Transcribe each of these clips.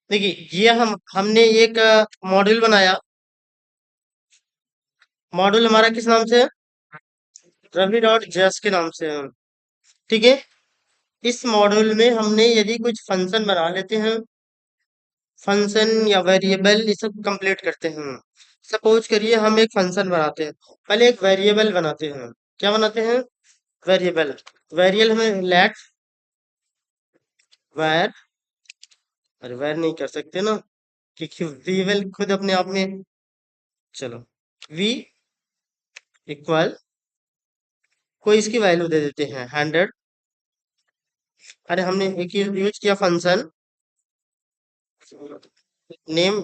देखिए ये हमने एक मॉड्यूल बनाया। मॉड्यूल हमारा किस नाम से है? रवि डॉट जेएस के नाम से है। ठीक है। इस मॉड्यूल में हमने यदि कुछ फंक्शन बना लेते हैं, फंक्शन या वेरिएबल ये सब कंप्लीट करते हैं। सपोज करिए हम एक फंक्शन बनाते हैं, पहले एक वेरिएबल बनाते हैं। क्या बनाते हैं? वेरिएबल। वेरिएबल हमें लेट वेर, अरे वेर नहीं कर सकते ना, क्योंकि वेरिएबल खुद अपने आप में। चलो, वी इक्वल, कोई इसकी वैल्यू दे देते हैं 100। अरे हमने एक यूज किया function name,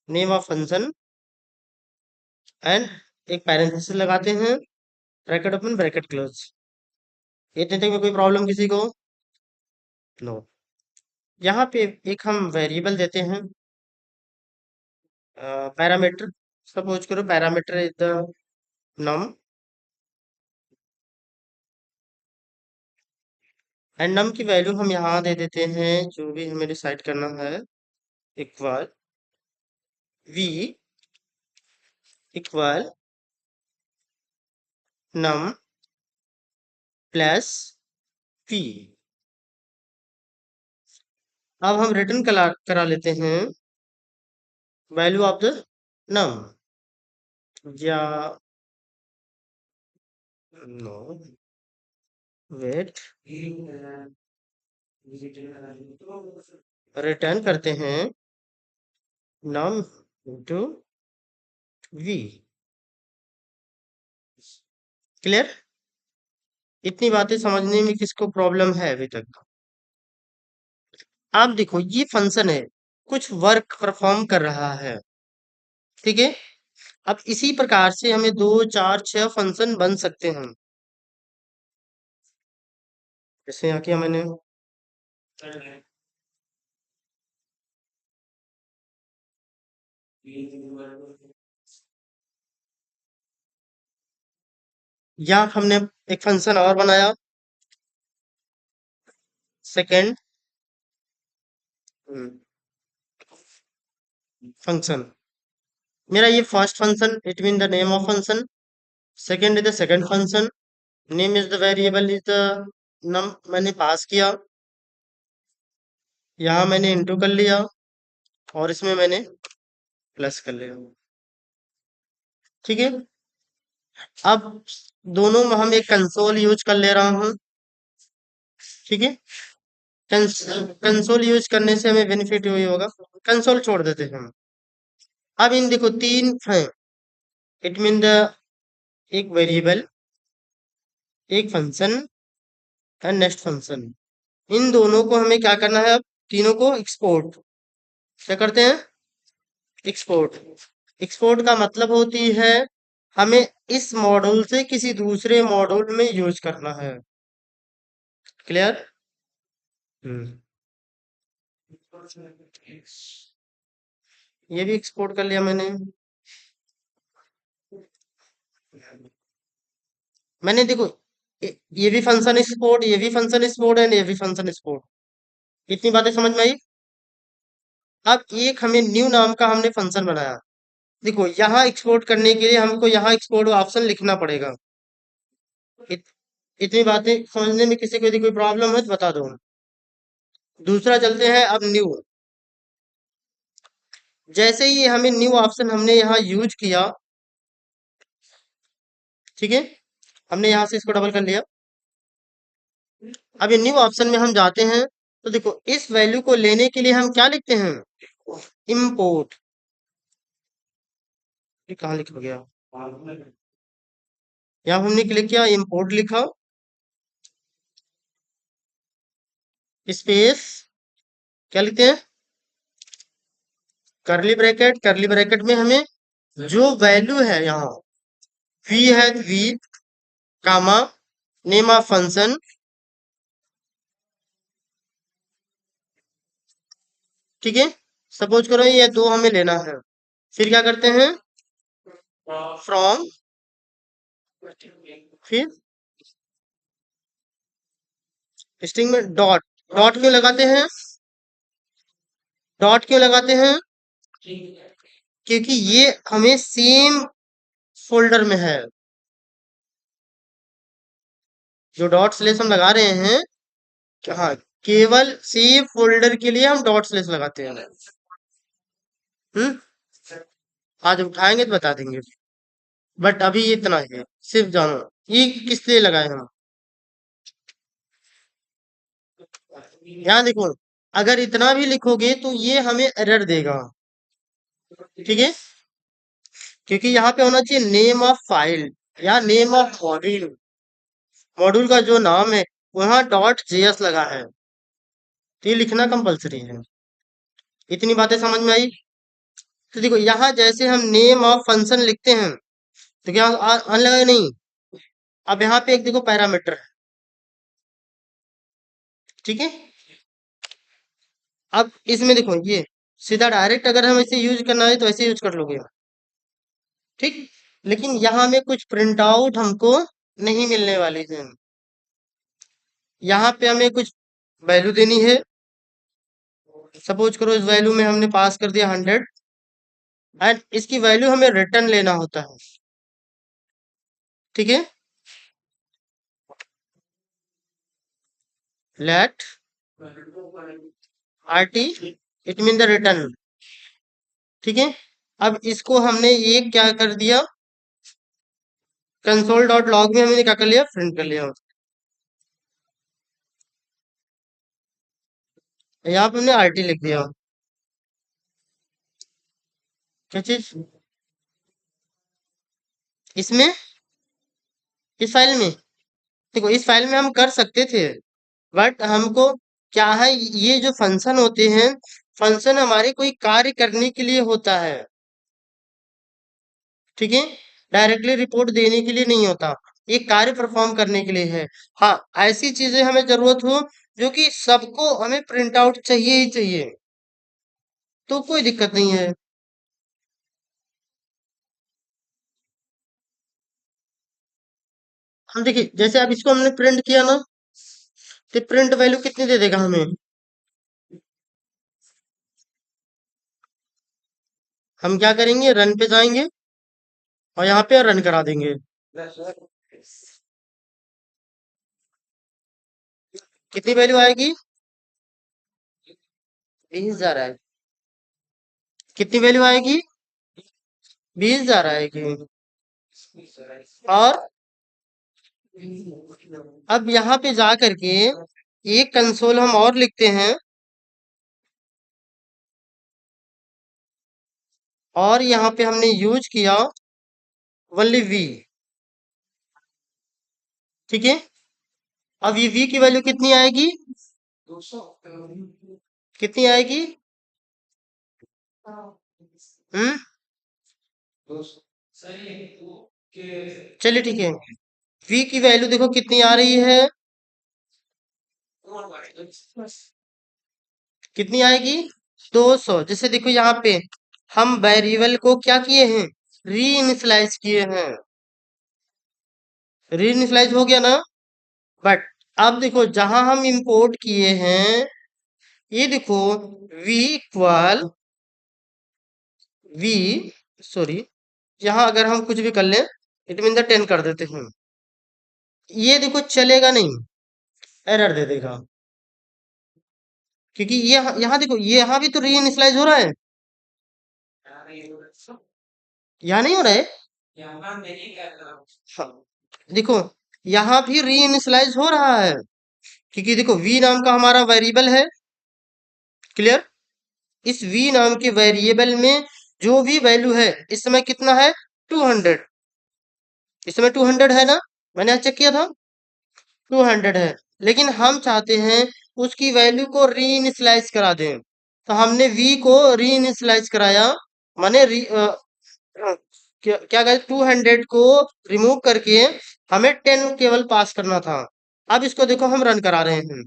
name of function and एक पैरेंथेसिस लगाते हैं, ब्रैकेट ओपन ब्रैकेट क्लोज। इतने तक में कोई प्रॉब्लम किसी को? नो। यहाँ पे एक हम वेरिएबल देते हैं, पैरामीटर। सपोज करो parameter is the num, and num की वैल्यू हम यहाँ दे देते हैं जो भी हमें डिसाइड करना है, equal v equal num plus p. अब हम रिटर्न करा लेते हैं वैल्यू ऑफ द नम, या नो वेट, रिटर्न करते हैं नम इंटू वी। क्लियर? इतनी बातें समझने में किसको प्रॉब्लम है अभी तक? आप देखो ये फंक्शन है, कुछ वर्क परफॉर्म कर रहा है। ठीक है। अब इसी प्रकार से हमें 2 4 6 फंक्शन बन सकते हैं। जैसे यहाँ किया मैंने, या हमने एक फंक्शन और बनाया, सेकेंड फंक्शन। मेरा ये first function, it mean the name of function. Second is the second function, name is the variable is the num, मैंने पास किया। यहाँ मैंने इंटू कर लिया और इसमें मैंने प्लस कर लिया। ठीक है। अब दोनों में हम एक कंसोल यूज कर ले रहा हूँ। ठीक है। कंसोल यूज करने से हमें बेनिफिट वही होगा। कंसोल छोड़ देते हैं हम। अब इन देखो तीन हैं, इट मीन द एक वेरिएबल, एक फंक्शन एंड नेक्स्ट फंक्शन। इन दोनों को हमें क्या करना है? अब तीनों को एक्सपोर्ट। क्या करते हैं? एक्सपोर्ट। एक्सपोर्ट का मतलब होती है हमें इस मॉड्यूल से किसी दूसरे मॉड्यूल में यूज करना है। क्लियर? हम्म। ये भी एक्सपोर्ट कर लिया मैंने। मैंने देखो ये भी फंक्शन एक्सपोर्ट, ये भी फंक्शन एक्सपोर्ट एंड ये भी फंक्शन एक्सपोर्ट। इतनी बातें समझ में आई? अब एक हमें न्यू नाम का हमने फंक्शन बनाया। देखो यहाँ एक्सपोर्ट करने के लिए हमको यहाँ एक्सपोर्ट ऑप्शन लिखना पड़ेगा। इत, इतनी बातें समझने में किसी को यदि कोई प्रॉब्लम है तो बता दो। दूसरा चलते हैं अब न्यू। जैसे ही हमें न्यू ऑप्शन हमने यहाँ यूज किया, ठीक है, हमने यहाँ से इसको डबल कर लिया। अब ये न्यू ऑप्शन में हम जाते हैं तो देखो इस वैल्यू को लेने के लिए हम क्या लिखते हैं? इम्पोर्ट। ये कहाँ लिख गया? यहाँ हमने क्लिक किया, इम्पोर्ट लिखा, स्पेस, क्या लिखते हैं? करली ब्रैकेट। करली ब्रैकेट में हमें जो वैल्यू है यहाँ, वी है v, comma, name of function. ठीक है। सपोज करो ये दो हमें लेना है, फिर क्या करते हैं? फ्रॉम, फिर स्ट्रिंग में डॉट, डॉट क्यों लगाते हैं? डॉट क्यों लगाते हैं? क्योंकि ये हमें सेम फोल्डर में है। जो डॉट स्लेस हम लगा रहे हैं, हाँ, केवल सेम फोल्डर के लिए हम डॉट स्लेस लगाते हैं। हम्म। आज उठाएंगे तो बता देंगे, बट अभी इतना ही है, सिर्फ जानो ये किस लिए लगाए हम। यहाँ देखो, अगर इतना भी लिखोगे तो ये हमें एरर देगा। ठीक है, क्योंकि यहाँ पे होना चाहिए नेम ऑफ फाइल या नेम ऑफ मॉड्यूल। मॉड्यूल का जो नाम है वहाँ डॉट जेएस लगा है, तो ये लिखना कंपलसरी है। इतनी बातें समझ में आई? तो देखो यहाँ जैसे हम नेम ऑफ फंक्शन लिखते हैं, तो क्या आने लगा? नहीं। अब यहाँ पे एक देखो पैरामीटर है। ठीक है, अब इसमें देखो ये सीधा डायरेक्ट अगर हम इसे यूज करना है तो ऐसे यूज कर लोगे। ठीक, लेकिन यहाँ में कुछ प्रिंट आउट हमको नहीं मिलने वाली है। यहाँ पे हमें कुछ वैल्यू देनी है। सपोज करो इस वैल्यू में हमने पास कर दिया 100, एंड इसकी वैल्यू हमें रिटर्न लेना होता है। ठीक है, let RT, it mean the return. ठीक है, अब इसको हमने ये क्या कर दिया, कंसोल डॉट लॉग में हमने क्या कर लिया, प्रिंट कर लिया। यहाँ पे हमने आरटी लिख दिया। क्या चीज? इसमें, इस फाइल में, देखो इस फाइल में हम कर सकते थे, बट हमको क्या है, ये जो फंक्शन होते हैं, फंक्शन हमारे कोई कार्य करने के लिए होता है। ठीक है, डायरेक्टली रिपोर्ट देने के लिए नहीं होता, एक कार्य परफॉर्म करने के लिए है। हाँ, ऐसी चीजें हमें जरूरत हो जो कि सबको हमें प्रिंट आउट चाहिए ही चाहिए, तो कोई दिक्कत नहीं है। हम देखिए जैसे अब इसको हमने प्रिंट किया ना, तो प्रिंट वैल्यू कितनी दे देगा हमें? हम क्या करेंगे, रन पे जाएंगे और यहाँ पे रन करा देंगे। कितनी वैल्यू आएगी? 20,000 आएगी। कितनी वैल्यू आएगी? 20,000 आएगी। और अब यहाँ पे जा करके एक कंसोल हम और लिखते हैं, और यहाँ पे हमने यूज किया ओनली वी। ठीक है, अब ये वी की वैल्यू कितनी आएगी? कितनी आएगी? हम्म, चलिए ठीक है, वी की वैल्यू देखो कितनी आ रही है, कितनी आएगी? 200। जैसे देखो यहाँ पे हम वेरिएबल को क्या किए हैं, री इनिशियलाइज किए हैं। री इनिशियलाइज हो गया ना, बट अब देखो जहां हम इंपोर्ट किए हैं, ये देखो v इक्वल वी, सॉरी, यहाँ अगर हम कुछ भी कर लें, इट मीन द 10 कर देते हैं, ये देखो चलेगा नहीं, एरर दे देगा। क्योंकि ये यहाँ देखो, ये यहाँ भी तो री इनिशियलाइज हो रहा है, यहाँ नहीं हो रहा है। हाँ, देखो यहाँ भी री इनिशियलाइज हो रहा है, क्योंकि देखो v नाम का हमारा वेरिएबल है। क्लियर? इस v नाम के वेरिएबल में जो भी वैल्यू है, इस समय कितना है, 200। इस समय 200 है ना, मैंने आज चेक किया था, 200 है। लेकिन हम चाहते हैं उसकी वैल्यू को री इनिशियलाइज करा दें, तो हमने v को री इनिशियलाइज कराया, माने क्या क्या कहें, 200 को रिमूव करके हमें 10 केवल पास करना था। अब इसको देखो हम रन करा रहे हैं,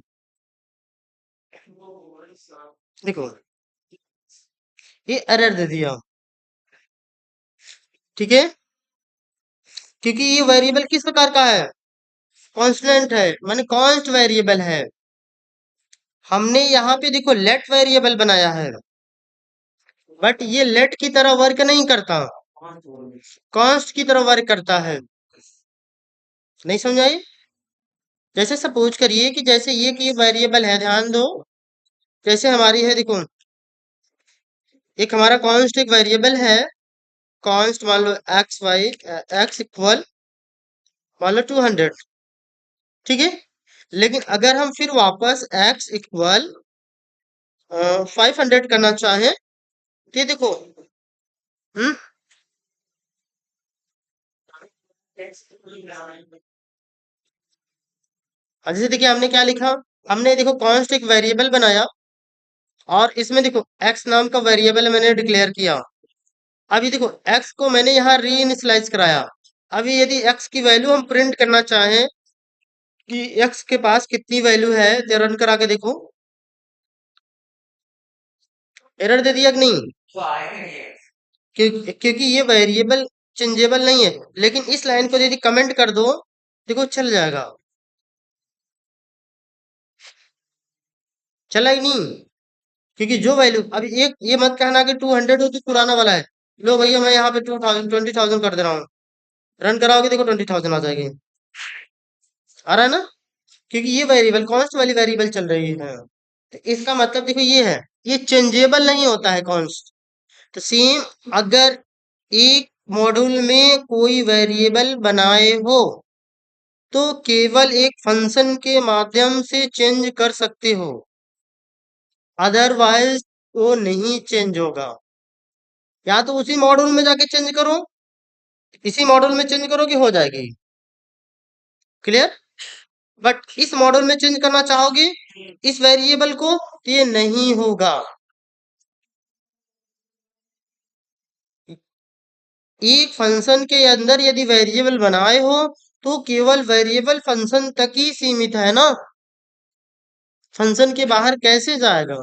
देखो ये एरर दे दिया। ठीक है, क्योंकि ये वेरिएबल किस प्रकार का है, कांस्टेंट है, माने कांस्ट वेरिएबल है। हमने यहाँ पे देखो लेट वेरिएबल बनाया है, बट ये लेट की तरह वर्क नहीं करता, कांस्ट की तरह वर्क करता है। नहीं समझाई? जैसे सपोज करिए कि जैसे ये कि वेरिएबल है, ध्यान दो। जैसे हमारी है देखो, एक हमारा कांस्ट एक वेरिएबल है, कांस्ट मान लो एक्स वाई, एक्स इक्वल मान लो 200, ठीक है। लेकिन अगर हम फिर वापस एक्स इक्वल 500 करना चाहें, तो ये देखो, हम्म जैसे देखिए हमने क्या लिखा, हमने देखो कांस्ट एक वेरिएबल बनाया और इसमें देखो एक्स नाम का वेरिएबल मैंने डिक्लेयर किया। अभी देखो एक्स को मैंने यहाँ री इनिशियलाइज कराया। अभी यदि एक्स की वैल्यू हम प्रिंट करना चाहें कि एक्स के पास कितनी वैल्यू है, तो रन करा के देखो, एरर दे दिया कि नहीं? क्योंकि ये वेरिएबल चेंजेबल नहीं है। लेकिन इस लाइन को यदि कमेंट कर दो, देखो चल जाएगा, चला ही नहीं। क्योंकि जो वैल्यू अभी एक, ये मत कहना कि 200 हो तो पुराना वाला है। लो भैया मैं यहाँ पे 2000 कर दे रहा हूँ, रन कराओगे देखो 20,000 आ जाएगी। आ रहा है ना? क्योंकि ये वेरिएबल कॉन्स्ट वाली वेरिएबल चल रही है। तो इसका मतलब देखो ये है, ये चेंजेबल नहीं होता है कॉन्स्ट। तो सेम, अगर एक मॉड्यूल में कोई वेरिएबल बनाए हो तो केवल एक फंक्शन के माध्यम से चेंज कर सकते हो, अदरवाइज वो नहीं चेंज होगा। या तो उसी मॉड्यूल में जाके चेंज करो, इसी मॉड्यूल में चेंज करोगे हो जाएगी, क्लियर। बट इस मॉड्यूल में चेंज करना चाहोगे इस वेरिएबल को, तो ये नहीं होगा। एक फंक्शन के अंदर यदि वेरिएबल बनाए हो तो केवल वेरिएबल फंक्शन तक ही सीमित है ना, फंक्शन के बाहर कैसे जाएगा?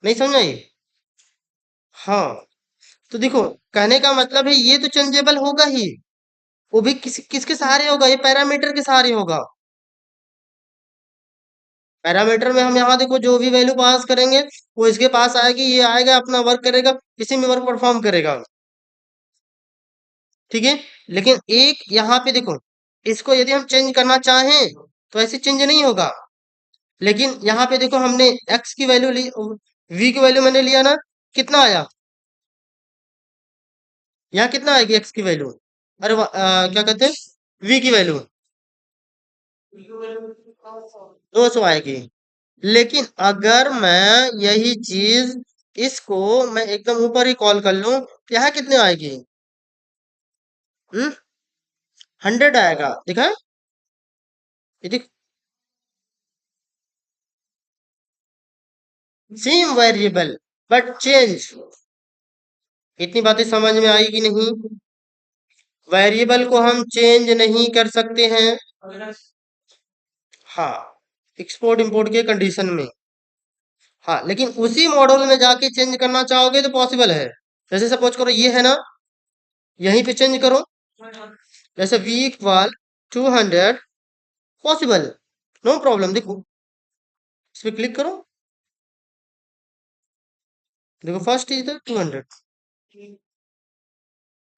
नहीं समझाई? हाँ, तो देखो कहने का मतलब है ये तो चेंजेबल होगा ही, वो भी किसके सहारे होगा, ये पैरामीटर के सहारे होगा। पैरामीटर में हम यहाँ देखो जो भी वैल्यू पास करेंगे वो इसके पास आएगी, ये आएगा अपना वर्क करेगा, इसी में वर्क परफॉर्म करेगा, ठीक है। लेकिन एक यहाँ पे देखो, इसको यदि हम चेंज करना चाहें तो ऐसे चेंज नहीं होगा। लेकिन यहाँ पे देखो हमने x की वैल्यू ली, v की वैल्यू मैंने लिया ना, कितना आया, यहाँ कितना आएगी x की वैल्यू, अरे क्या कहते हैं, v की वैल्यू 200 आएगी। लेकिन अगर मैं यही चीज इसको मैं एकदम ऊपर ही कॉल कर लूं तो यहाँ कितने आएगी, 100 आएगा, देखा? ये देख, सेम वेरिएबल बट चेंज। इतनी बातें समझ में आई कि नहीं? वेरिएबल को हम चेंज नहीं कर सकते हैं, हाँ, एक्सपोर्ट इंपोर्ट के कंडीशन में। हाँ, लेकिन उसी मॉडल में जाके चेंज करना चाहोगे तो पॉसिबल है। जैसे सपोज करो ये है ना, यहीं पे चेंज करो, जैसे v equal 200, possible, no problem. देखो इस पे क्लिक करो, देखो फर्स्ट इज 200,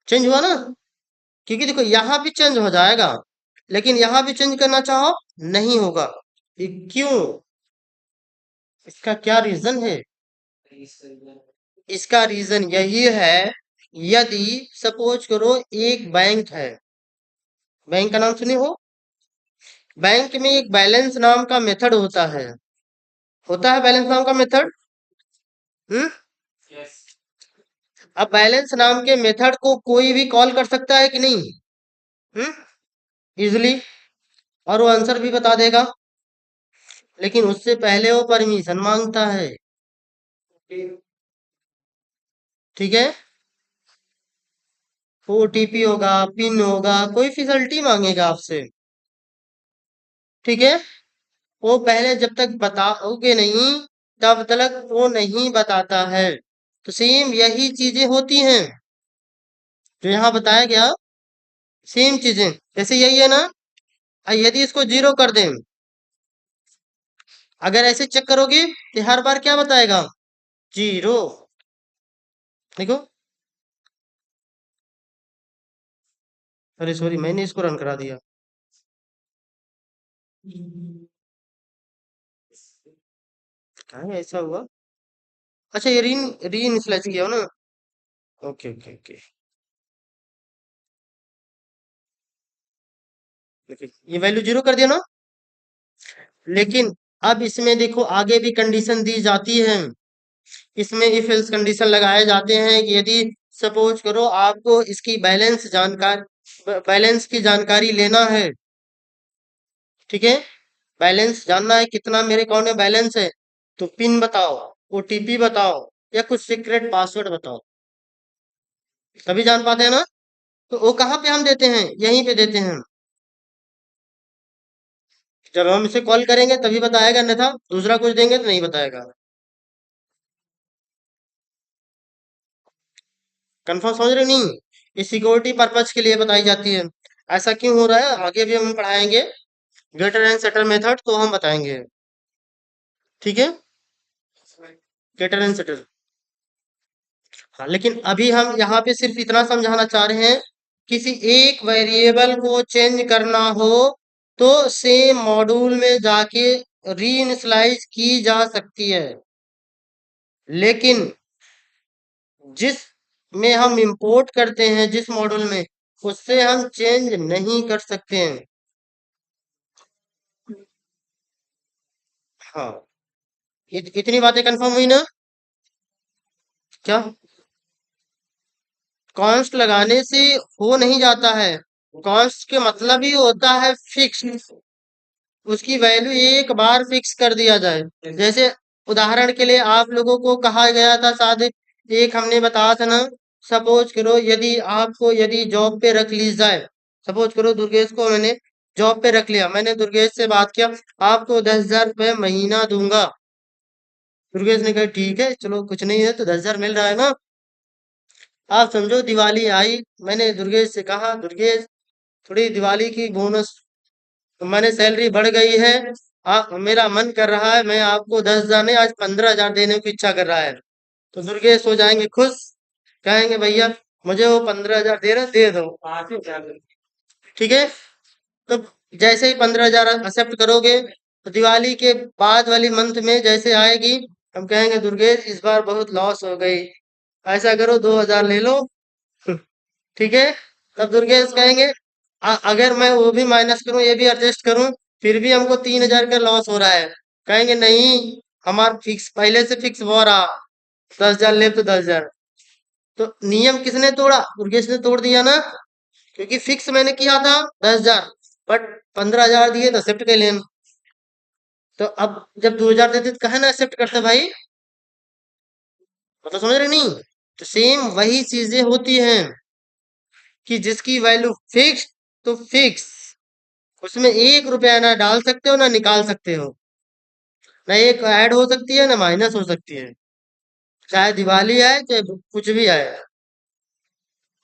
चेंज हुआ ना। क्योंकि देखो यहाँ भी चेंज हो जाएगा, लेकिन यहाँ भी चेंज करना चाहो नहीं होगा। ये क्यों? इसका क्या रीजन है? इसका रीजन यही है, यदि सपोज करो एक बैंक है, बैंक का नाम सुने हो, बैंक में एक बैलेंस नाम का मेथड होता है बैलेंस नाम का मेथड। हम्म अब बैलेंस नाम के मेथड को कोई भी कॉल कर सकता है कि नहीं? हम्म इजिली, और वो आंसर भी बता देगा। लेकिन उससे पहले वो परमिशन मांगता है, ठीक है। ओटीपी होगा, पिन होगा, कोई फैसिलिटी मांगेगा आपसे, ठीक है। वो पहले जब तक बताओगे नहीं तब तक वो नहीं बताता है। तो सेम यही चीजें होती हैं। जो यहाँ बताया गया सेम चीजें जैसे यही है ना। यदि इसको जीरो कर दें, अगर ऐसे चेक करोगे तो हर बार क्या बताएगा, जीरो। देखो, अरे सॉरी, मैंने इसको रन करा दिया। क्या है, ऐसा हुआ। अच्छा, ये री री इनिशियलाइज किया हो ना। Okay okay okay. देखिए, ये वैल्यू जीरो कर दिया ना। लेकिन अब इसमें देखो आगे भी कंडीशन दी जाती है। इसमें इफ एल्स कंडीशन लगाए जाते हैं कि यदि सपोज करो आपको इसकी बैलेंस की जानकारी लेना है। ठीक है, बैलेंस जानना है कितना मेरे अकाउंट में बैलेंस है, तो पिन बताओ, ओटीपी बताओ, या कुछ सीक्रेट पासवर्ड बताओ, तभी जान पाते हैं ना। तो वो कहाँ पे हम देते हैं, यहीं पे देते हैं। जब हम इसे कॉल करेंगे तभी बताएगा, अन्यथा दूसरा कुछ देंगे तो नहीं बताएगा। कंफर्म समझ रहे नहीं। ये सिक्योरिटी पर्पज के लिए बताई जाती है। ऐसा क्यों हो रहा है आगे भी हम पढ़ाएंगे, ग्रेटर एंड सेटल मेथड तो हम बताएंगे। ठीक है, ग्रेटर एंड सेटल। हाँ, लेकिन अभी हम यहाँ पे सिर्फ इतना समझाना चाह रहे हैं, किसी एक वेरिएबल को चेंज करना हो तो सेम मॉड्यूल में जाके रीइनिशियलाइज की जा सकती है। लेकिन जिस में हम इंपोर्ट करते हैं, जिस मॉड्यूल में, उससे हम चेंज नहीं कर सकते हैं। हाँ, इतनी बातें कंफर्म हुई ना। क्या, कॉन्स्ट लगाने से हो नहीं जाता है। कॉन्स्ट के मतलब ही होता है फिक्स, उसकी वैल्यू एक बार फिक्स कर दिया जाए। जैसे उदाहरण के लिए आप लोगों को कहा गया था शायद, एक हमने बताया था ना, सपोज करो यदि जॉब पे रख ली जाए। सपोज करो दुर्गेश को मैंने जॉब पे रख लिया, मैंने दुर्गेश से बात किया, आपको 10,000 रुपये महीना दूंगा। दुर्गेश ने कहा ठीक है, चलो कुछ नहीं है तो 10,000 मिल रहा है ना। आप समझो दिवाली आई, मैंने दुर्गेश से कहा, दुर्गेश थोड़ी दिवाली की बोनस, तो मैंने सैलरी बढ़ गई है, आप मेरा मन कर रहा है, मैं आपको 10,000 नहीं, आज 15,000 देने की इच्छा कर रहा है। तो दुर्गेश हो जाएंगे खुश, कहेंगे भैया मुझे वो 15,000 दे रहे, दे दो। ठीक है, तो जैसे ही 15,000 एक्सेप्ट करोगे, तो दिवाली के बाद वाली मंथ में जैसे आएगी, हम कहेंगे दुर्गेश इस बार बहुत लॉस हो गई, ऐसा करो 2,000 ले लो। ठीक है, तब दुर्गेश कहेंगे, अगर मैं वो भी माइनस करूं, ये भी एडजस्ट करूं, फिर भी हमको 3,000 का लॉस हो रहा है। कहेंगे नहीं, हमारा फिक्स पहले से फिक्स हो रहा, 10,000 ले तो 10,000। तो नियम किसने तोड़ा, दुर्गेश ने तोड़ दिया ना, क्योंकि फिक्स मैंने किया था 10,000, बट 15,000 दिए तो एक्सेप्ट कर लेन। तो अब जब 2,000 देते तो कहे ना एक्सेप्ट करते भाई, मतलब समझ रहे नहीं। तो सेम वही चीजें होती हैं कि जिसकी वैल्यू फिक्स, तो फिक्स, उसमें 1 रुपया ना डाल सकते हो ना निकाल सकते हो, ना एक ऐड हो सकती है ना माइनस हो सकती है, चाहे दिवाली आए चाहे कुछ भी आए।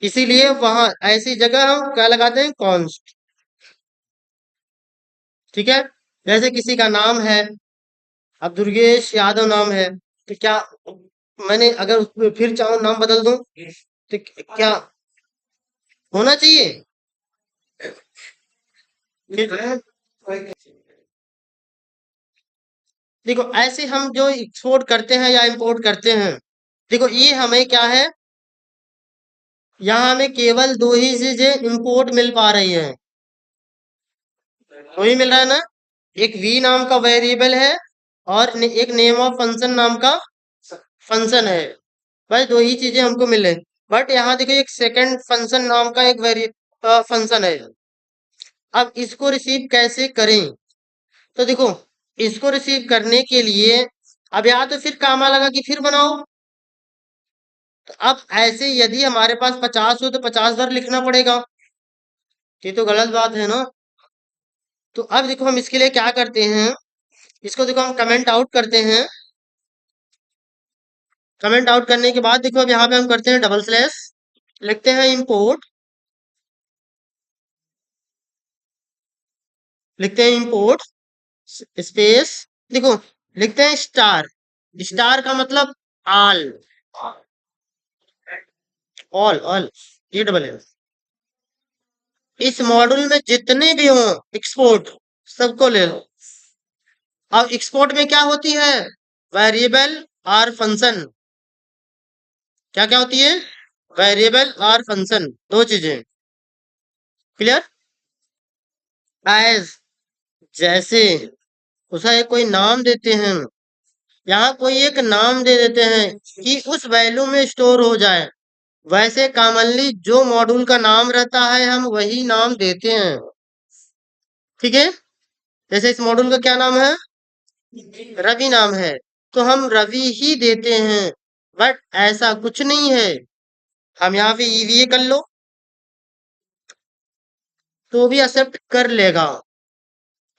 इसीलिए वहां ऐसी जगह हम क्या लगाते हैं, कॉन्स्ट। ठीक है, जैसे किसी का नाम है, अब दुर्गेश यादव नाम है, तो क्या मैंने अगर उसमें फिर चाहूँ नाम बदल दूं, तो क्या होना चाहिए। फिर देखो, ऐसे हम जो एक्सपोर्ट करते हैं या इंपोर्ट करते हैं, देखो ये हमें क्या है, यहाँ हमें केवल दो ही चीजें इंपोर्ट मिल पा रही हैं। दो ही मिल रहा है ना, एक वी नाम का वेरिएबल है, और एक नेम ऑफ फंक्शन नाम का फंक्शन है। बस दो ही चीजें हमको मिले। बट यहाँ देखो एक सेकंड फंक्शन नाम का एक वेरी फंक्शन है। अब इसको रिसीव कैसे करें, तो देखो इसको रिसीव करने के लिए, अब या तो फिर कामा लगा कि फिर बनाओ। तो अब ऐसे यदि हमारे पास 50 हो तो 50 बार लिखना पड़ेगा, ये तो गलत बात है ना। तो अब देखो हम इसके लिए क्या करते हैं, इसको देखो हम कमेंट आउट करते हैं। कमेंट आउट करने के बाद देखो अब यहाँ पे हम करते हैं डबल स्लैश, लिखते हैं इंपोर्ट, लिखते हैं इंपोर्ट स्पेस, देखो लिखते हैं स्टार, स्टार का मतलब ऑल, ऑल ये डबल है। इस मॉड्यूल में जितने भी हों एक्सपोर्ट सबको ले लो। अब एक्सपोर्ट में क्या होती है, वेरिएबल और फंक्शन, क्या क्या होती है, वेरिएबल और फंक्शन, दो चीजें, क्लियर। एज, जैसे उसे कोई नाम देते हैं, यहाँ कोई एक नाम दे देते हैं कि उस वैल्यू में स्टोर हो जाए, वैसे कॉमनली जो मॉड्यूल का नाम रहता है हम वही नाम देते हैं, ठीक है। जैसे इस मॉड्यूल का क्या नाम है, रवि नाम है, तो हम रवि ही देते हैं, बट ऐसा कुछ नहीं है, हम यहाँ पे ईवीए कर लो तो भी एक्सेप्ट कर लेगा,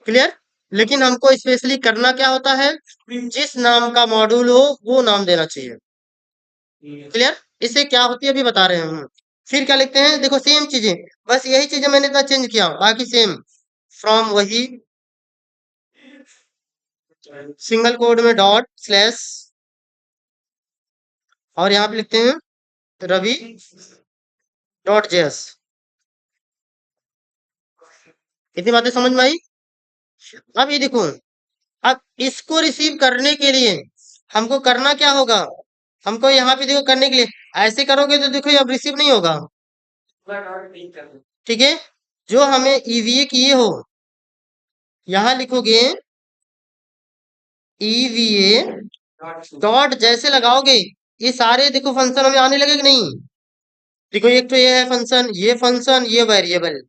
क्लियर। लेकिन हमको स्पेशली करना क्या होता है, जिस नाम का मॉड्यूल हो वो नाम देना चाहिए, क्लियर। इससे क्या होती है अभी बता रहे हैं हम। फिर क्या लिखते हैं, देखो सेम चीजें, बस यही चीजें मैंने इतना चेंज किया, बाकी सेम, फ्रॉम वही, सिंगल कोड में डॉट स्लैश, और यहाँ पे लिखते हैं रवि डॉट जेएस। इतनी बातें समझ में आई। अब ये देखो, अब इसको रिसीव करने के लिए हमको करना क्या होगा, हमको यहाँ पे देखो करने के लिए, ऐसे करोगे तो देखो ये अब रिसीव नहीं होगा, ठीक है। जो हमें ईवीए किए हो, यहाँ लिखोगे ईवीए डॉट जैसे लगाओगे, ये सारे देखो फंक्शन हमें आने लगे कि नहीं, देखो एक तो ये है फंक्शन, ये फंक्शन, ये वेरिएबल,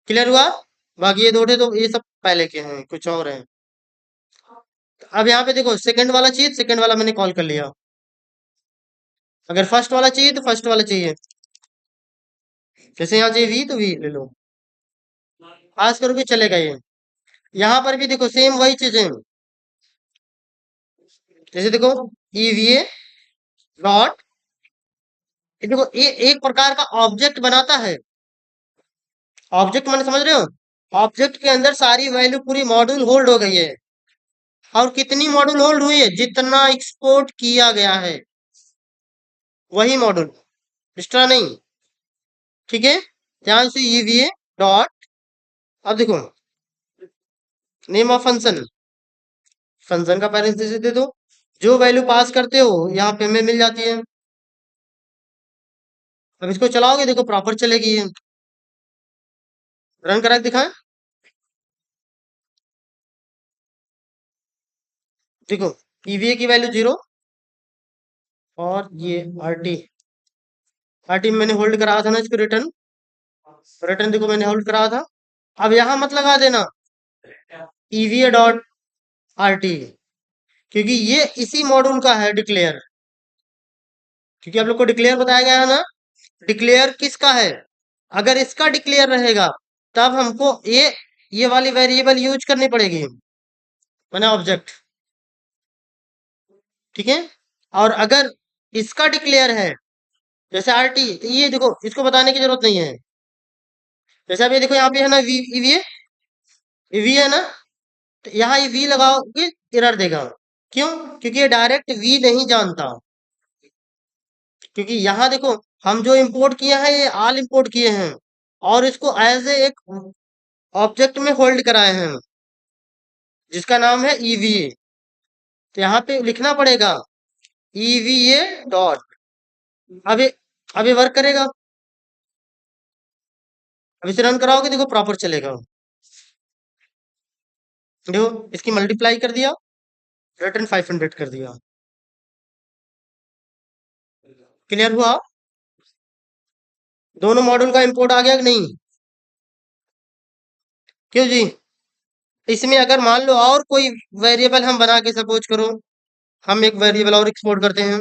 क्लियर हुआ। बाकी ये दो थे तो ये सब पहले के हैं, कुछ और हैं। अब यहाँ पे देखो सेकंड वाला चाहिए, सेकंड वाला मैंने कॉल कर लिया, अगर फर्स्ट वाला चाहिए तो फर्स्ट वाला चाहिए, जैसे यहाँ चाहिए वी तो वी ले लो, पास करोगे चलेगा ये। यहाँ पर भी देखो सेम वही चीजें, जैसे देखो ईवीए डॉट, ये देखो ये एक प्रकार का ऑब्जेक्ट बनाता है, ऑब्जेक्ट मैंने समझ रहे हो, ऑब्जेक्ट के अंदर सारी वैल्यू पूरी मॉड्यूल होल्ड हो गई है, और कितनी मॉड्यूल होल्ड हुई है, जितना एक्सपोर्ट किया गया है वही मॉड्यूल, एक्स्ट्रा नहीं, ठीक है। ध्यान से ईवीए डॉट, अब देखो नेम ऑफ फंक्शन, फंक्शन का पैरेंथेसिस दे दो, जो वैल्यू पास करते हो यहाँ पे हमें मिल जाती है। अब इसको चलाओगे देखो प्रॉपर चलेगी ये, रन करा के दिखाएं, देखो ईवीए की वैल्यू 0, और ये आरटी, आरटी में मैंने होल्ड करा था ना इसको, रिटर्न, रिटर्न देखो मैंने होल्ड करा था। अब यहाँ मत लगा देना ईवीए डॉट आरटी, क्योंकि ये इसी मॉड्यूल का है डिक्लेयर, क्योंकि आप लोग को डिक्लेयर बताया गया है ना, डिक्लेयर किसका है, अगर इसका डिक्लेयर रहेगा तब हमको ये वाली वेरिएबल यूज करनी पड़ेगी, मैंने ऑब्जेक्ट, ठीक है। और अगर इसका डिक्लेयर है जैसे आरटी, तो ये देखो इसको बताने की जरूरत नहीं है, जैसे अब ये देखो यहाँ पे है ना वी, ईवीए, वी है ना, तो यहाँ ये वी लगाओगे एरर देगा, क्यों, क्योंकि ये डायरेक्ट वी नहीं जानता, क्योंकि यहाँ देखो हम जो इंपोर्ट किए हैं ये ऑल इंपोर्ट किए हैं, और इसको एज ए एक ऑब्जेक्ट में होल्ड कराए हैं जिसका नाम है ईवीए, तो यहाँ पे लिखना पड़ेगा ईवीए डॉट, अभी अभी वर्क करेगा, अब इसे रन कराओगे देखो प्रॉपर चलेगा, देखो इसकी मल्टीप्लाई कर दिया, रिटर्न 500 कर दिया, क्लियर हुआ। दोनों मॉड्यूल का इंपोर्ट आ गया कि नहीं, क्यों जी, इसमें अगर मान लो और कोई वेरिएबल हम बना के सपोज करो, हम एक वेरिएबल और एक्सपोर्ट करते हैं,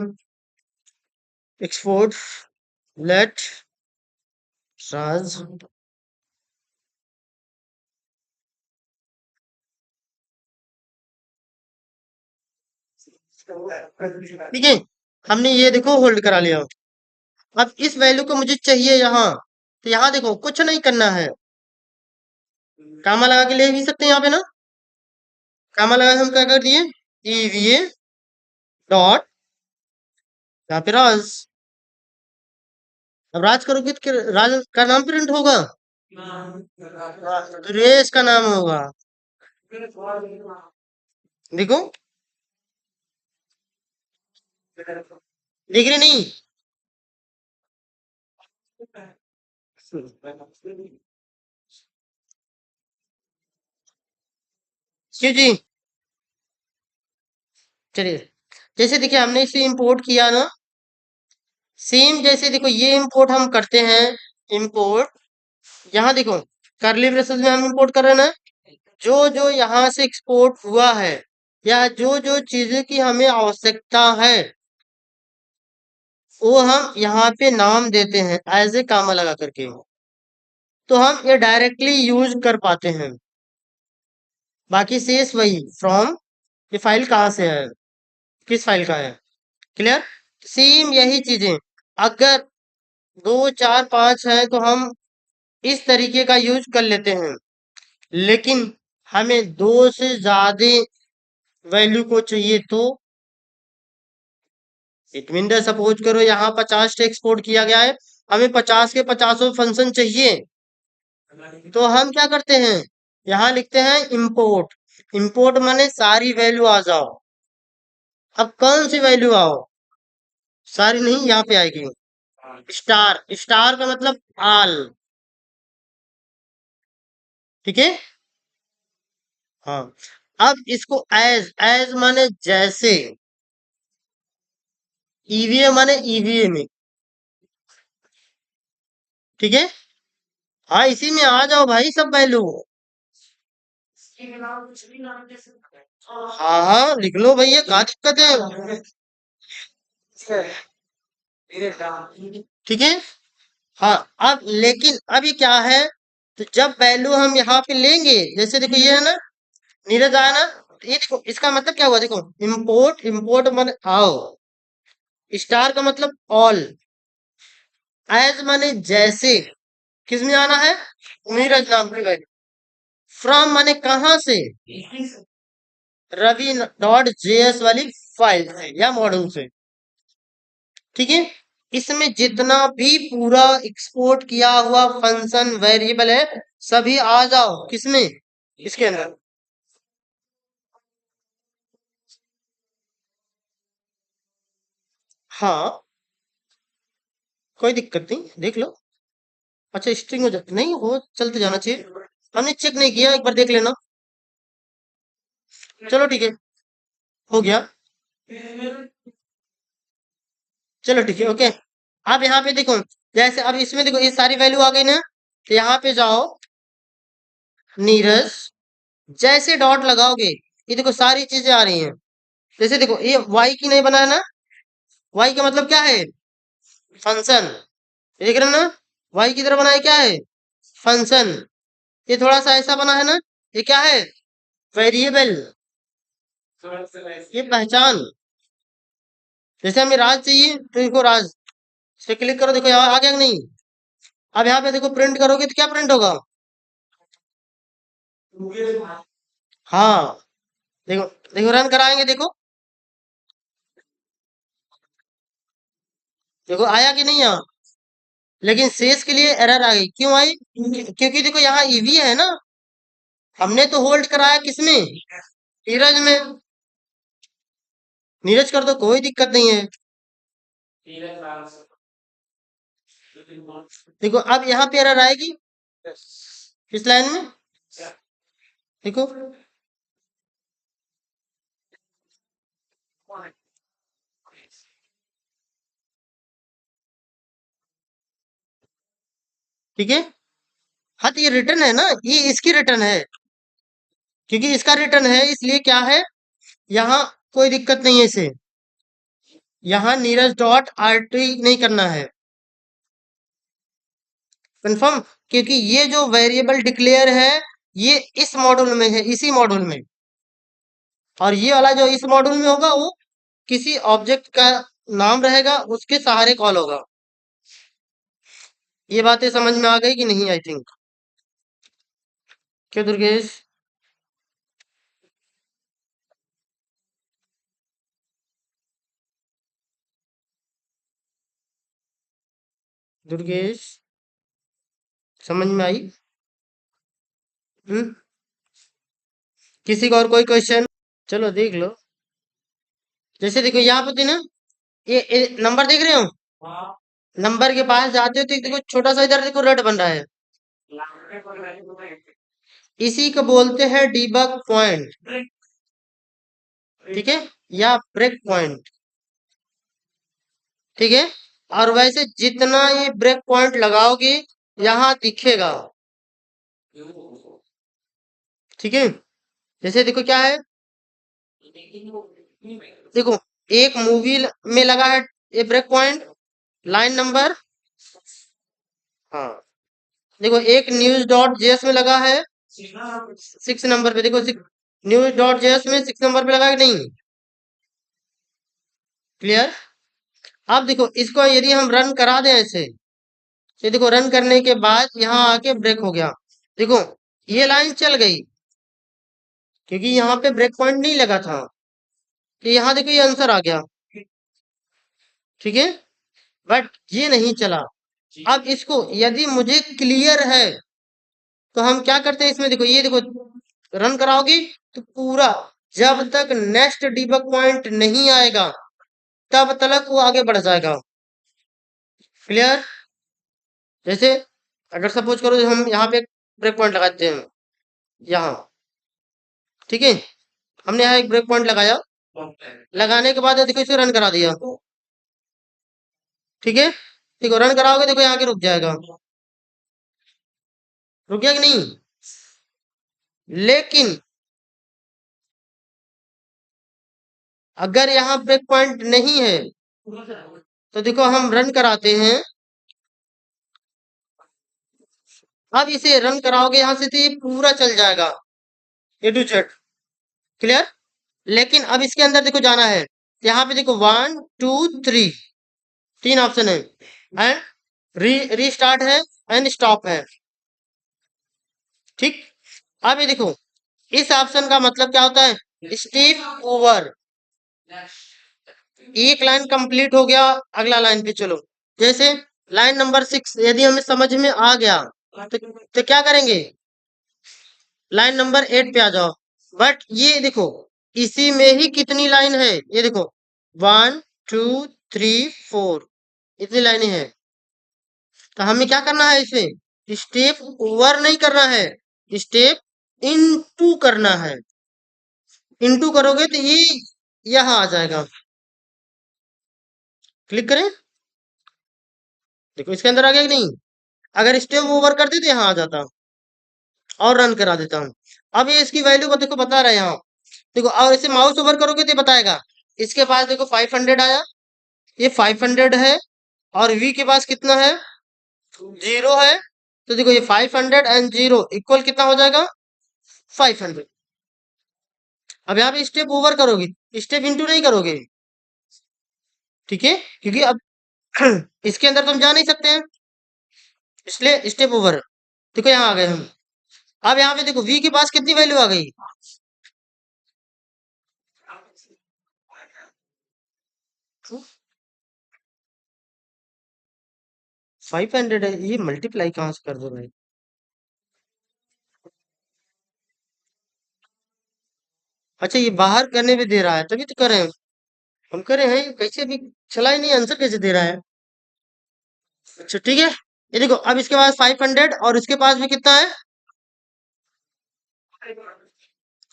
एक्सपोर्ट लेट राज, ठीक है, हमने ये देखो होल्ड करा लिया, अब इस वैल्यू को मुझे चाहिए यहाँ, तो यहाँ देखो कुछ नहीं करना है, कामा लगा के ले भी सकते हैं यहाँ पे ना। कामा लगा के हम क्या कर दिए, ईवीए डॉट, यहाँ पे राज। अब राज करोगे तो राज का नाम प्रिंट होगा, तो रेस का नाम होगा। देखो, दिख रही नहीं? क्यों जी? चलिए, जैसे देखिए हमने इसे इंपोर्ट किया ना, सेम जैसे देखो ये इंपोर्ट हम करते हैं, इंपोर्ट, यहाँ देखो करली ब्रेसेस में हम इंपोर्ट कर रहे हैं ना, जो जो यहाँ से एक्सपोर्ट हुआ है या जो जो चीजें की हमें आवश्यकता है, वो हम यहाँ पे नाम देते हैं एज ए कामा लगा करके, तो हम ये डायरेक्टली यूज कर पाते हैं। बाकी शेष वही फ्रॉम, ये फाइल कहाँ से है, किस फाइल का है, क्लियर। सेम यही चीजें अगर 2 4 5 है तो हम इस तरीके का यूज कर लेते हैं, लेकिन हमें 2 से ज्यादा वैल्यू को चाहिए तो इट मीन सपोज करो यहाँ 50 एक्सपोर्ट किया गया है, हमें 50 के 50 फंक्शन चाहिए, तो हम क्या करते हैं, यहाँ लिखते हैं इंपोर्ट। इंपोर्ट माने सारी वैल्यू आ जाओ। अब कौन सी वैल्यू आओ, सारी नहीं यहाँ पे आएगी, स्टार, स्टार का मतलब आल, ठीक है। हाँ, अब इसको एज, एज माने जैसे, ईवीए माने ईवीए में, ठीक है। हाँ, इसी में आ जाओ भाई सब वैल्यू। हाँ हाँ लिख लो भैया, क्या दिक्कत है, ठीक है। हाँ, अब लेकिन अब ये क्या है, तो जब वैल्यू हम यहाँ पे लेंगे, जैसे देखो ये है ना, नीरज आया ना, तो ये देखो इसका मतलब क्या हुआ, देखो इंपोर्ट, इंपोर्ट माने आओ, स्टार का मतलब ऑल, एज माने जैसे, किस में आना है, नीरज नाम की वैल्यू, फ्रॉम माने कहाँ से, रवि डॉट जेएस वाली फाइल से या मॉड्यूल से, ठीक है। इसमें जितना भी पूरा एक्सपोर्ट किया हुआ फंक्शन वेरिएबल है, सभी आ जाओ किसमें, इसके अंदर। हाँ, कोई दिक्कत नहीं, देख लो। अच्छा, स्ट्रिंग हो जाती नहीं हो, चलते जाना चाहिए, हमने चेक नहीं किया, एक बार देख लेना। चलो ठीक है, हो गया, चलो ठीक है, ओके। अब यहाँ पे देखो, जैसे अब इसमें देखो ये सारी वैल्यू आ गई ना, तो यहाँ पे जाओ, नीरज, जैसे डॉट लगाओगे, ये देखो सारी चीजें आ रही हैं। जैसे देखो ये वाई की नहीं बना है ना, वाई का मतलब क्या है, फंक्शन, देख रहे हो ना, वाई की तरह बनाया क्या है, फंक्शन। ये थोड़ा सा ऐसा बना है ना, ये क्या है, वेरिएबल, ये पहचान। जैसे हमें राज चाहिए तो देखो राज, इस पे क्लिक करो, देखो यहाँ आ गया कि नहीं। अब यहाँ पे देखो प्रिंट करोगे तो क्या प्रिंट होगा, हाँ, देखो, देखो रन कराएंगे, देखो, देखो आया कि नहीं आया, लेकिन शेष के लिए एरर आ गई, क्यों आई, क्योंकि देखो यहाँ ईवी है ना, हमने तो होल्ड कराया किसमें, नीरज में, नीरज कर दो कोई दिक्कत नहीं है। देखो अब यहाँ पे एरर आएगी, इस लाइन में, देखो, ठीक है। हाँ, तो ये रिटर्न है ना, ये इसकी रिटर्न है, क्योंकि इसका रिटर्न है, इसलिए क्या है, यहाँ कोई दिक्कत नहीं है इसे, यहाँ नीरज डॉट आरटी नहीं करना है, कंफर्म, क्योंकि ये जो वेरिएबल डिक्लेयर है, ये इस मॉड्यूल में है, इसी मॉड्यूल में, और ये वाला जो इस मॉड्यूल में होगा वो किसी ऑब्जेक्ट का नाम रहेगा, उसके सहारे कॉल होगा, ये बातें समझ में आ गई कि नहीं? I think. क्यों दुर्गेश? दुर्गेश, समझ में आई? हम्म। किसी का और कोई क्वेश्चन? चलो देख लो। जैसे देखो यहाँ पे थी ना, ये नंबर देख रहे हो? नंबर के पास जाते हो तो एक देखो छोटा सा इधर देखो रेड बन रहा है, इसी को बोलते हैं डीबग पॉइंट। ठीक है, या ब्रेक पॉइंट। ठीक है, और वैसे जितना ये ब्रेक पॉइंट लगाओगे यहाँ दिखेगा। ठीक है, जैसे देखो क्या है, देखो एक मूवी में लगा है ये ब्रेक पॉइंट, लाइन नंबर, हाँ, देखो एक न्यूज डॉट जेएस में लगा है 6 नंबर पे, देखो न्यूज डॉट जेएस में 6 नंबर पे लगा है कि नहीं? क्लियर? अब देखो इसको यदि हम रन करा दें ऐसे, ये देखो रन करने के बाद यहाँ आके ब्रेक हो गया, देखो ये लाइन चल गई क्योंकि यहाँ पे ब्रेक पॉइंट नहीं लगा था, तो यहाँ देखो ये आंसर आ गया। ठीक है, बट ये नहीं चला। अब इसको यदि मुझे क्लियर है तो हम क्या करते हैं इसमें, देखो ये देखो रन कराओगे तो पूरा, जब तक नेक्स्ट डीबग पॉइंट नहीं आएगा तब तक वो आगे बढ़ जाएगा। क्लियर? जैसे अगर सपोज करो हम यहाँ पे ब्रेक पॉइंट लगाते हैं यहाँ, ठीक है, हमने यहाँ एक ब्रेक पॉइंट लगाया, लगाने के बाद देखो इसे रन करा दिया, ठीक है, देखो रन कराओगे देखो यहाँ के रुक जाएगा, रुक गया कि नहीं? लेकिन अगर यहाँ ब्रेक पॉइंट नहीं है तो देखो हम रन कराते हैं, अब इसे रन कराओगे यहाँ से तो ये पूरा चल जाएगा ए टू जेड। क्लियर? लेकिन अब इसके अंदर देखो जाना है, यहाँ पे देखो 1 2 3 तीन ऑप्शन है, एंड रीस्टार्ट है एंड स्टॉप है। ठीक, अब ये देखो इस ऑप्शन का मतलब क्या होता है, स्टेप ओवर, एक लाइन कंप्लीट हो गया, अगला लाइन पे चलो। जैसे लाइन नंबर 6 यदि हमें समझ में आ गया तो क्या करेंगे, लाइन नंबर 8 पे आ जाओ। बट ये देखो इसी में ही कितनी लाइन है, ये देखो 1 2 3 4 इतनी लाइनें हैं, तो हमें क्या करना है, इसमें स्टेप ओवर नहीं करना है, स्टेप इनटू करना है। इनटू करोगे तो ये यहाँ आ जाएगा। क्लिक करें, देखो इसके अंदर आ गया कि नहीं? अगर स्टेप ओवर करते तो यहाँ आ जाता और रन करा देता हूँ। अब ये इसकी वैल्यू को देखो बता रहा है यहाँ, देखो और इसे माउस ओवर करोगे तो ये बताएगा, इसके पास देखो 500 आया, ये 500 है, और वी के पास कितना है, 0 है, तो देखो ये 500 एंड 0 इक्वल कितना हो जाएगा, 500। अब यहाँ पे स्टेप ओवर करोगे, स्टेप इंटू नहीं करोगे, ठीक है, क्योंकि अब इसके अंदर तो हम जा नहीं सकते हैं, इसलिए स्टेप ओवर। देखो यहाँ आ गए हम, अब यहाँ पे देखो v के पास कितनी वैल्यू आ गई, 500 है, ये मल्टीप्लाई कहाँ से कर दो भाई? अच्छा ये बाहर करने भी दे रहा है तभी तो कर रहे हैं हम, कर रहे हैं कैसे भी, चला ही नहीं, आंसर कैसे दे रहा है? अच्छा ठीक है, ये देखो अब इसके पास 500 और इसके पास भी कितना है,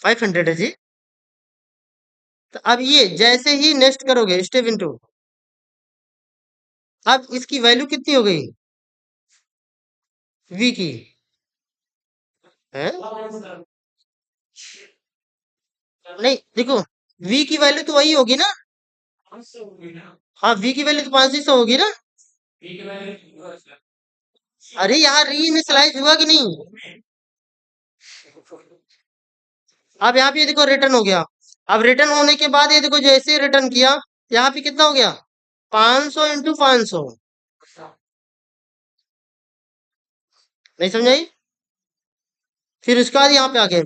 500 है जी। तो अब ये जैसे ही नेक्स्ट करोगे स्टेप इनटू, अब इसकी वैल्यू कितनी हो गई v की, है नहीं, देखो v की वैल्यू तो वही होगी ना, हाँ v की वैल्यू तो 500 होगी ना। अरे यहाँ री इनिशियलाइज हुआ कि नहीं? अब यहाँ पे ये देखो रिटर्न हो गया, अब रिटर्न होने के बाद ये देखो जैसे रिटर्न किया यहाँ पे कितना हो गया, 500 इंटू 500, नहीं समझाई? फिर उसके बाद यहाँ पे आ गए।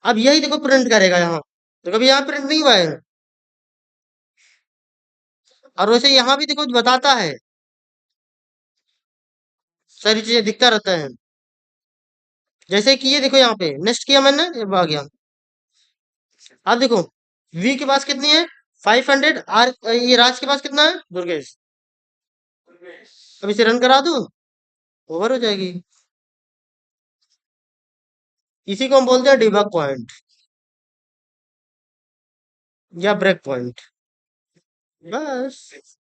अब यही देखो प्रिंट करेगा यहाँ, तो कभी यहाँ प्रिंट नहीं हुआ है। और वैसे यहाँ भी देखो बताता है, सारी चीजें दिखता रहता है। जैसे कि ये देखो यहाँ पे नेक्स्ट किया मैंने, ये आ गया। अब देखो वी के पास कितनी है, 500। आर ये राज के पास कितना है, दुर्गेश। अब इसे रन करा दूं, ओवर हो जाएगी। इसी को हम बोलते हैं डिबग पॉइंट या ब्रेक पॉइंट। बस।